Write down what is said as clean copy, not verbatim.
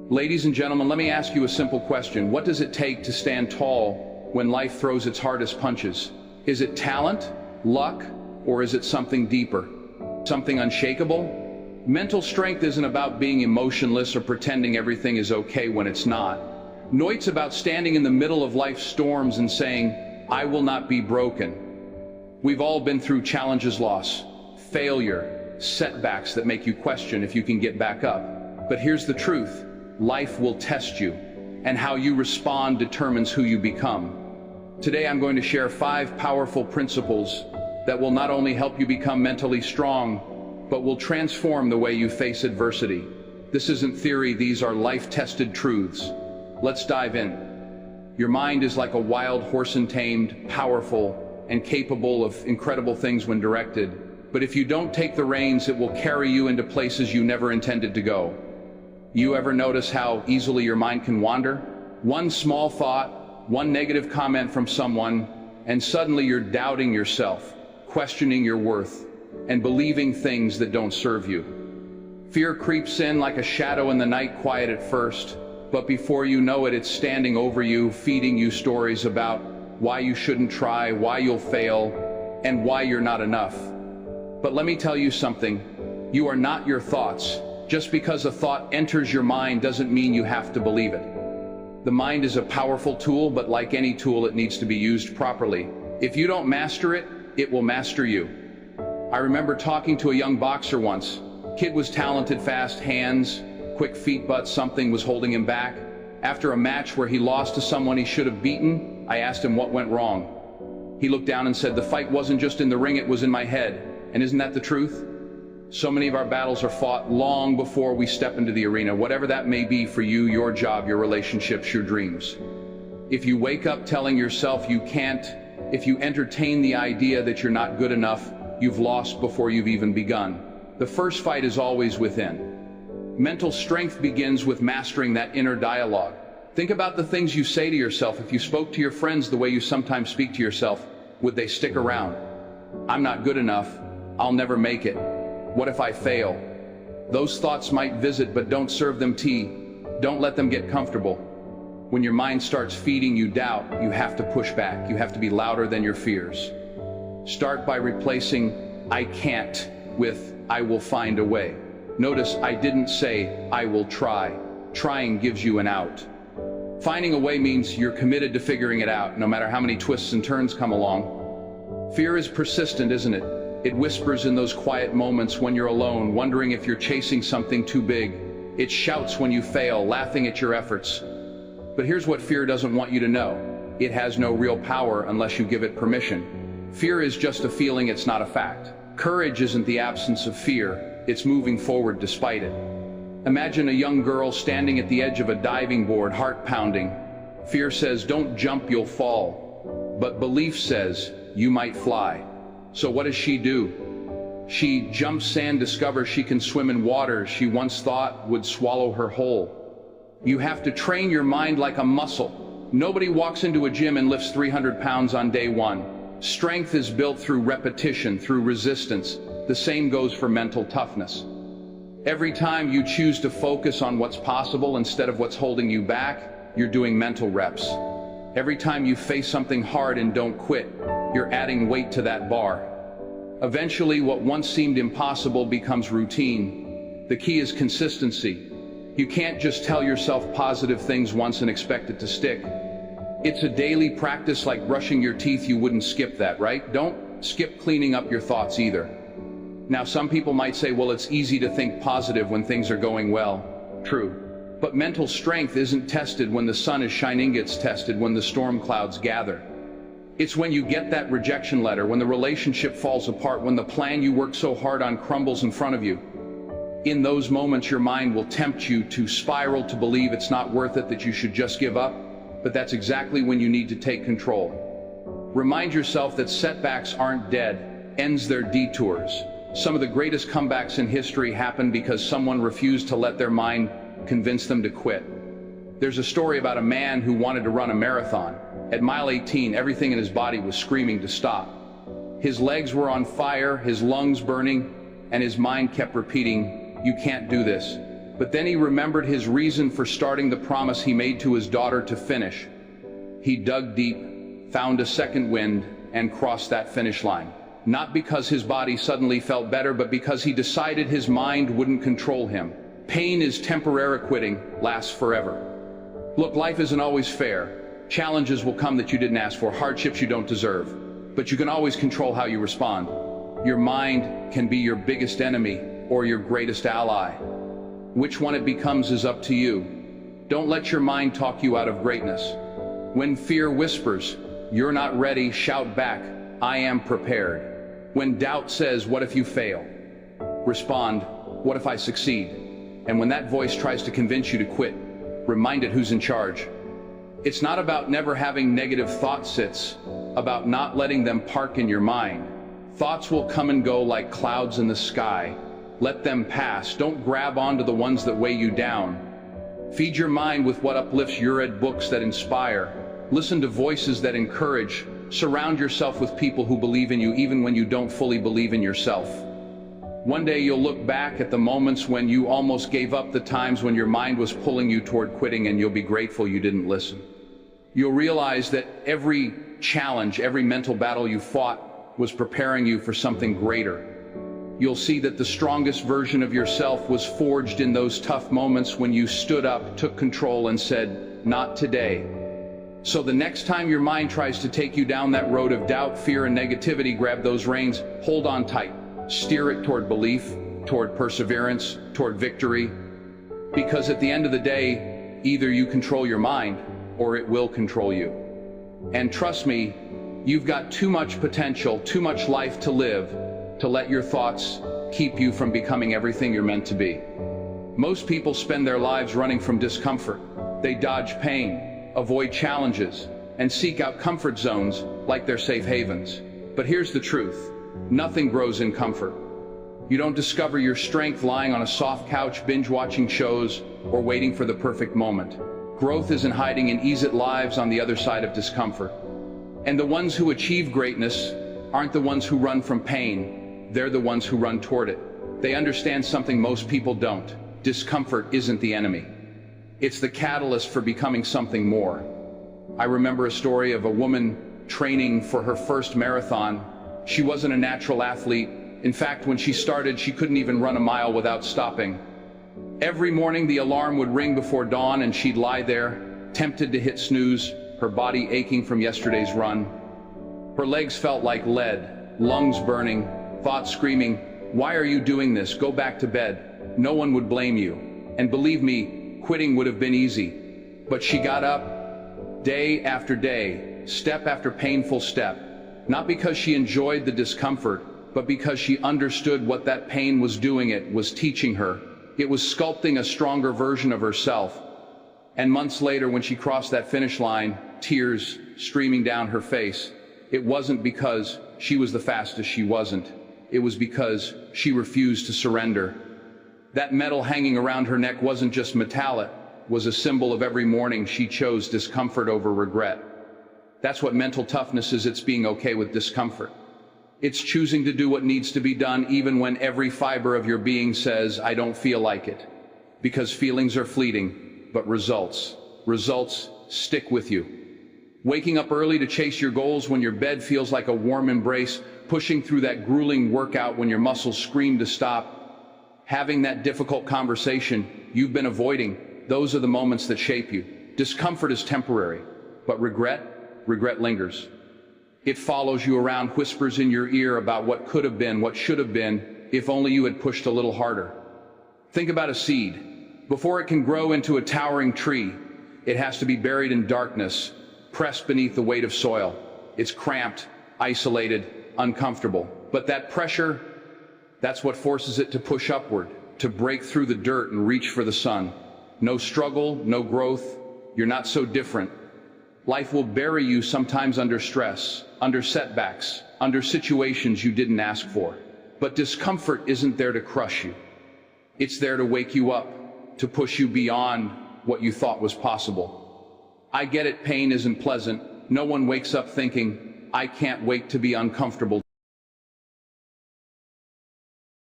Ladies and gentlemen, let me ask you a simple question. What does it take to stand tall when life throws its hardest punches? Is it talent, luck, or is it something deeper? Something unshakable? Mental strength isn't about being emotionless or pretending everything is okay when it's not. No, it's about standing in the middle of life's storms and saying, I will not be broken. We've all been through challenges, loss, failure, setbacks that make you question if you can get back up. But here's the truth. Life will test you, and how you respond determines who you become. Today I'm going to share 5 powerful principles that will not only help you become mentally strong, but will transform the way you face adversity. This isn't theory, these are life-tested truths. Let's dive in. Your mind is like a wild horse, untamed, powerful, and capable of incredible things when directed. But if you don't take the reins, it will carry you into places you never intended to go. You ever notice how easily your mind can wander? One small thought, one negative comment from someone, and suddenly you're doubting yourself, questioning your worth, and believing things that don't serve you. Fear creeps in like a shadow in the night, quiet at first, but before you know it, it's standing over you, feeding you stories about why you shouldn't try, why you'll fail, and why you're not enough. But let me tell you something, you are not your thoughts. Just because a thought enters your mind doesn't mean you have to believe it. The mind is a powerful tool, but like any tool, it needs to be used properly. If you don't master it, it will master you. I remember talking to a young boxer once. Kid was talented, fast hands, quick feet, but something was holding him back. After a match where he lost to someone he should have beaten, I asked him what went wrong. He looked down and said, the fight wasn't just in the ring, it was in my head. And isn't that the truth? So many of our battles are fought long before we step into the arena, whatever that may be for you, your job, your relationships, your dreams. If you wake up telling yourself you can't, if you entertain the idea that you're not good enough, you've lost before you've even begun. The first fight is always within. Mental strength begins with mastering that inner dialogue. Think about the things you say to yourself. If you spoke to your friends the way you sometimes speak to yourself, would they stick around? I'm not good enough. I'll never make it. What if I fail? Those thoughts might visit, but don't serve them tea. Don't let them get comfortable. When your mind starts feeding you doubt, you have to push back. You have to be louder than your fears. Start by replacing I can't with I will find a way. Notice I didn't say I will try. Trying gives you an out. Finding a way means you're committed to figuring it out, no matter how many twists and turns come along. Fear is persistent, isn't it? It whispers in those quiet moments when you're alone, wondering if you're chasing something too big. It shouts when you fail, laughing at your efforts. But here's what fear doesn't want you to know. It has no real power unless you give it permission. Fear is just a feeling, it's not a fact. Courage isn't the absence of fear, it's moving forward despite it. Imagine a young girl standing at the edge of a diving board, heart pounding. Fear says, don't jump, you'll fall. But belief says, you might fly. So what does she do? She jumps and discovers she can swim in water she once thought would swallow her whole. You have to train your mind like a muscle. Nobody walks into a gym and lifts 300 pounds on day one. Strength is built through repetition, through resistance. The same goes for mental toughness. Every time you choose to focus on what's possible instead of what's holding you back, you're doing mental reps. Every time you face something hard and don't quit, you're adding weight to that bar. Eventually, what once seemed impossible becomes routine. The key is consistency. You can't just tell yourself positive things once and expect it to stick. It's a daily practice, like brushing your teeth. You wouldn't skip that, right? Don't skip cleaning up your thoughts either. Now, some people might say, well, it's easy to think positive when things are going well. True. But mental strength isn't tested when the sun is shining, it's tested when the storm clouds gather. It's when you get that rejection letter, when the relationship falls apart, when the plan you worked so hard on crumbles in front of you. In those moments, your mind will tempt you to spiral, to believe it's not worth it, that you should just give up. But that's exactly when you need to take control. Remind yourself that setbacks aren't dead ends, they're detours. Some of the greatest comebacks in history happen because someone refused to let their mind convince them to quit. There's a story about a man who wanted to run a marathon. At mile 18, everything in his body was screaming to stop. His legs were on fire, his lungs burning, and his mind kept repeating, "You can't do this. But then he remembered his reason for starting, the promise he made to his daughter to finish. He dug deep, found a second wind, and crossed that finish line. Not because his body suddenly felt better, but because he decided his mind wouldn't control him. Pain is temporary, quitting lasts forever. Look, life isn't always fair. Challenges will come that you didn't ask for, hardships you don't deserve. But you can always control how you respond. Your mind can be your biggest enemy or your greatest ally. Which one it becomes is up to you. Don't let your mind talk you out of greatness. When fear whispers, "You're not ready," shout back, "I am prepared." When doubt says, "What if you fail?" respond, "What if I succeed?" And when that voice tries to convince you to quit, remind it who's in charge. It's not about never having negative thoughts, it's about not letting them park in your mind. Thoughts will come and go like clouds in the sky. Let them pass. Don't grab onto the ones that weigh you down. Feed your mind with what uplifts you. Read books that inspire. Listen to voices that encourage. Surround yourself with people who believe in you even when you don't fully believe in yourself. One day you'll look back at the moments when you almost gave up, the times when your mind was pulling you toward quitting, and you'll be grateful you didn't listen. You'll realize that every challenge, every mental battle you fought was preparing you for something greater. You'll see that the strongest version of yourself was forged in those tough moments when you stood up, took control, and said, "Not today." So the next time your mind tries to take you down that road of doubt, fear, and negativity, grab those reins, hold on tight. Steer it toward belief, toward perseverance, toward victory. Because at the end of the day, either you control your mind, or it will control you. And trust me, you've got too much potential, too much life to live, to let your thoughts keep you from becoming everything you're meant to be. Most people spend their lives running from discomfort. They dodge pain, avoid challenges, and seek out comfort zones like they're safe havens. But here's the truth. Nothing grows in comfort. You don't discover your strength lying on a soft couch, binge watching shows, or waiting for the perfect moment. Growth isn't hiding in ease, it lives on the other side of discomfort. And the ones who achieve greatness aren't the ones who run from pain, they're the ones who run toward it. They understand something most people don't. Discomfort isn't the enemy. It's the catalyst for becoming something more. I remember a story of a woman training for her first marathon. She wasn't a natural athlete. In fact, when she started, she couldn't even run a mile without stopping. Every morning the alarm would ring before dawn and she'd lie there, tempted to hit snooze, her body aching from yesterday's run. Her legs felt like lead, lungs burning, thoughts screaming, "Why are you doing this? Go back to bed." No one would blame you. And believe me, quitting would have been easy. But she got up, day after day, step after painful step. Not because she enjoyed the discomfort, but because she understood what that pain was doing. It was teaching her. It was sculpting a stronger version of herself. And months later, when she crossed that finish line, tears streaming down her face, it wasn't because she was the fastest, she wasn't. It was because she refused to surrender. That medal hanging around her neck wasn't just metal, it was a symbol of every morning she chose discomfort over regret. That's what mental toughness is. It's being okay with discomfort. It's choosing to do what needs to be done even when every fiber of your being says, "I don't feel like it." Because feelings are fleeting, but results stick with you. Waking up early to chase your goals when your bed feels like a warm embrace, pushing through that grueling workout when your muscles scream to stop, having that difficult conversation you've been avoiding, those are the moments that shape you. Discomfort is temporary, but regret lingers. It follows you around, whispers in your ear about what could have been, what should have been, if only you had pushed a little harder. Think about a seed. Before it can grow into a towering tree, it has to be buried in darkness, pressed beneath the weight of soil. It's cramped, isolated, uncomfortable. But that pressure, that's what forces it to push upward, to break through the dirt and reach for the sun. No struggle, no growth, you're not so different. Life will bury you sometimes under stress, under setbacks, under situations you didn't ask for. But discomfort isn't there to crush you. It's there to wake you up, to push you beyond what you thought was possible. I get it, pain isn't pleasant. No one wakes up thinking, "I can't wait to be uncomfortable."